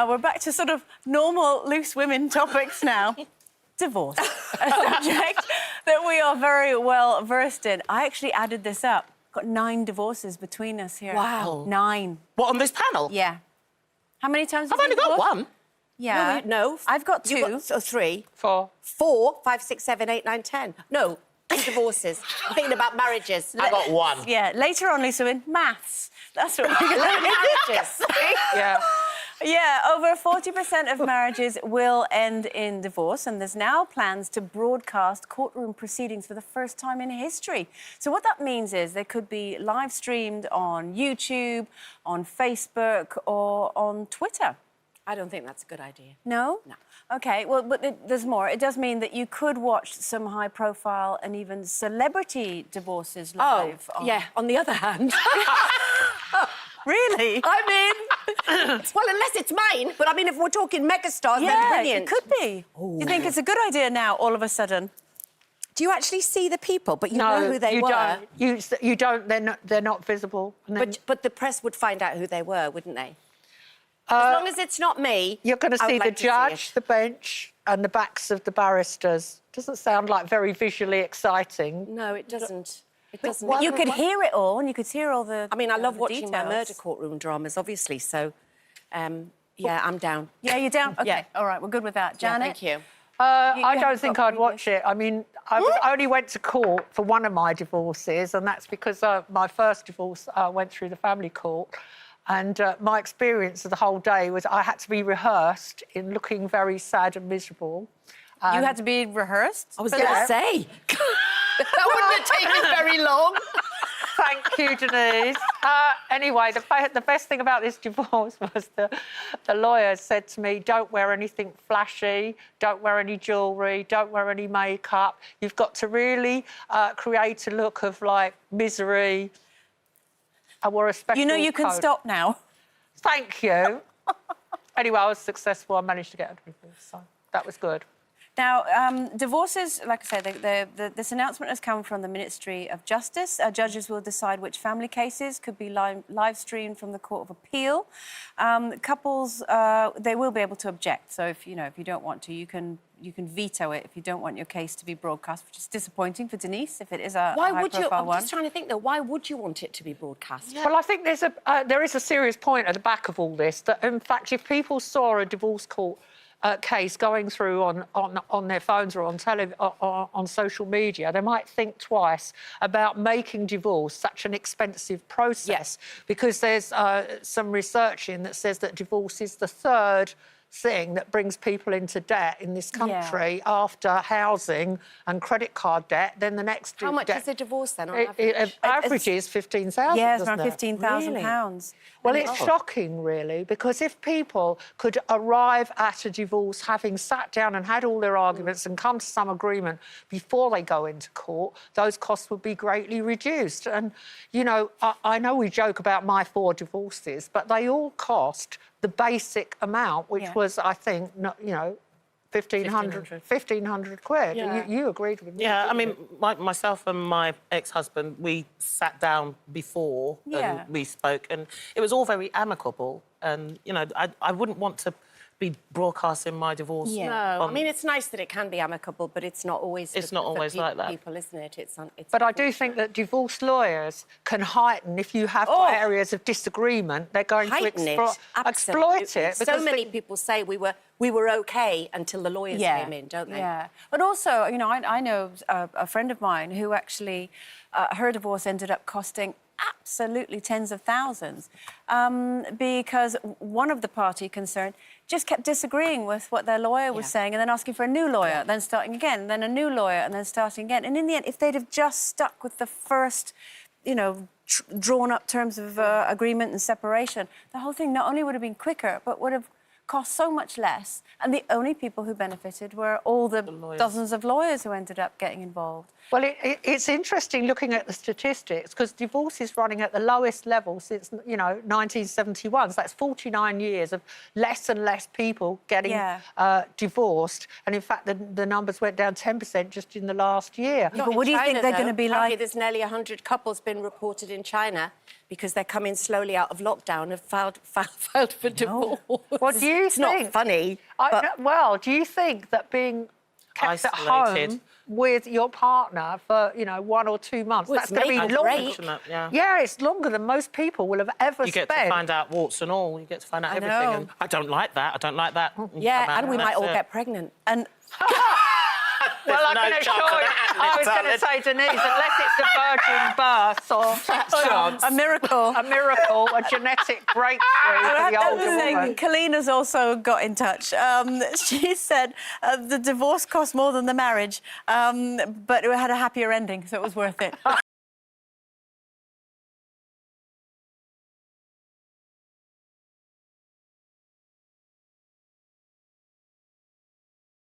We're back to sort of normal loose women topics now. Divorce, a subject that we are very well versed in. I actually added this up. Got 9 divorces between us here. Wow. 9. What, on this panel? Yeah. How many times I've have you only got divorced? one. Yeah. No. I've got 2. You've got, so 3. 4. 4, 5, 6, 7, 8, 9, 10. No, 2 divorces. I'm thinking about marriages. I got 1. Yeah, later on, Lisa, in maths. That's what we're going to Marriages. Yeah. Yeah, over 40% of marriages will end in divorce, and there's now plans to broadcast courtroom proceedings for the first time in history. So what that means is they could be live streamed on YouTube, on Facebook, or on Twitter. I don't think that's a good idea. No? No. OK, well, but there's more. It does mean that you could watch some high-profile and even celebrity divorces live. Yeah, on the other hand. Really? I mean, well, unless it's mine. But I mean, if we're talking megastars, then Yeah, brilliant. it could be. Do you think it's a good idea now, all of a sudden? Do you actually see the people, but you know who they you were? Don't. You don't. They're not visible. And then But the press would find out who they were, wouldn't they? As long as it's not me. you're going to I see would the like to see judge, it. the bench, and the backs of the barristers. Doesn't sound like very visually exciting. No, it doesn't. It doesn't. But you could hear it all, and you could hear all the. I mean, I love the watching my details. murder courtroom dramas, obviously. So, yeah, I'm down. Yeah, you're down. Okay, Yeah. all right, we're good with that. Yeah, Janet, thank you. I haven't don't think got I'd watch it. I mean, I only went to court for one of my divorces, and that's because my first divorce went through the family court. And my experience of the whole day was I had to be rehearsed in looking very sad and miserable. you had to be rehearsed. I was for going to that? say. That wouldn't have taken very long. Thank you, Denise. Anyway, the best thing about this divorce was the lawyer said to me, don't wear anything flashy, don't wear any jewellery, don't wear any makeup. You've got to really create a look of, like, misery. I wore a special You know you can coat. stop now. Thank you. Anyway, I was successful. I managed to get a divorce, so that was good. Now, divorces, like I said, this announcement has come from the Ministry of Justice. Judges will decide which family cases could be live streamed from the Court of Appeal. Couples, they will be able to object. So if you don't want to, you can veto it if you don't want your case to be broadcast, which is disappointing for Denise if it is a Why would you? high-profile I'm one. just trying to think, though. Why would you want it to be broadcast? Well, I think there is a serious point at the back of all this that, in fact, if people saw a divorce court case going through on their phones or on social media, they might think twice about making divorce such an expensive process. Because there's some research in that says that divorce is the 3rd thing that brings people into debt in this country after housing and credit card debt. Then the next How much debt, is a divorce then on it average? averages £15,000. Yeah, it's doesn't around it? £15,000. Well, it's shocking, really, because if people could arrive at a divorce having sat down and had all their arguments and come to some agreement before they go into court, those costs would be greatly reduced. And, you know, I know we joke about my 4 divorces, but they all cost the basic amount, which was, I think, you know, 1,500 quid. Yeah. You agreed with me. Yeah, I mean, myself and my ex-husband, we sat down before and we spoke, and it was all very amicable. And, you know, I wouldn't want to be broadcasting my divorce. No, I mean, it's nice that it can be amicable, but it's not always. It's not always like that. People, isn't it? It's But I do think that divorce lawyers can heighten if you have got areas of disagreement. They're going to exploit it. So many people say we were OK until the lawyers came in, don't they? Yeah. But also, you know, I know a friend of mine who actually, her divorce ended up costing absolutely tens of thousands because one of the party concerned just kept disagreeing with what their lawyer was saying and then asking for a new lawyer, then starting again, then a new lawyer and then starting again. And in the end, if they'd have just stuck with the first, you know, drawn up terms of agreement and separation, the whole thing not only would have been quicker, but would have cost so much less. And the only people who benefited were all the dozens of lawyers who ended up getting involved. Well, it's interesting looking at the statistics because divorce is running at the lowest level since, you know, 1971. So that's 49 years of less and less people getting divorced. And in fact, the numbers went down 10% just in the last year. But what do you think they're going to be like? There's nearly 100 couples been reported in China because they're coming slowly out of lockdown have filed for divorce. What do you you It's not think... funny. Well, do you think that being kept at Isolated. home with your partner for, 1 or 2 months, Well, that's it's going to make be or longer? break. Unfortunate, yeah. Yeah, it's longer than most people will have ever You get spent. to find out warts and all. You get to find out I everything. know. And I don't like that. I don't like that. Yeah, Come out, and we might that's all it. get pregnant. And Well, I no can chance assure of you, that, I was going darling. to say, Denise, unless it's a virgin birth or chance. a miracle. a miracle, a genetic breakthrough for the older woman. Kalina's also got in touch. She said the divorce cost more than the marriage, but it had a happier ending, so it was worth it.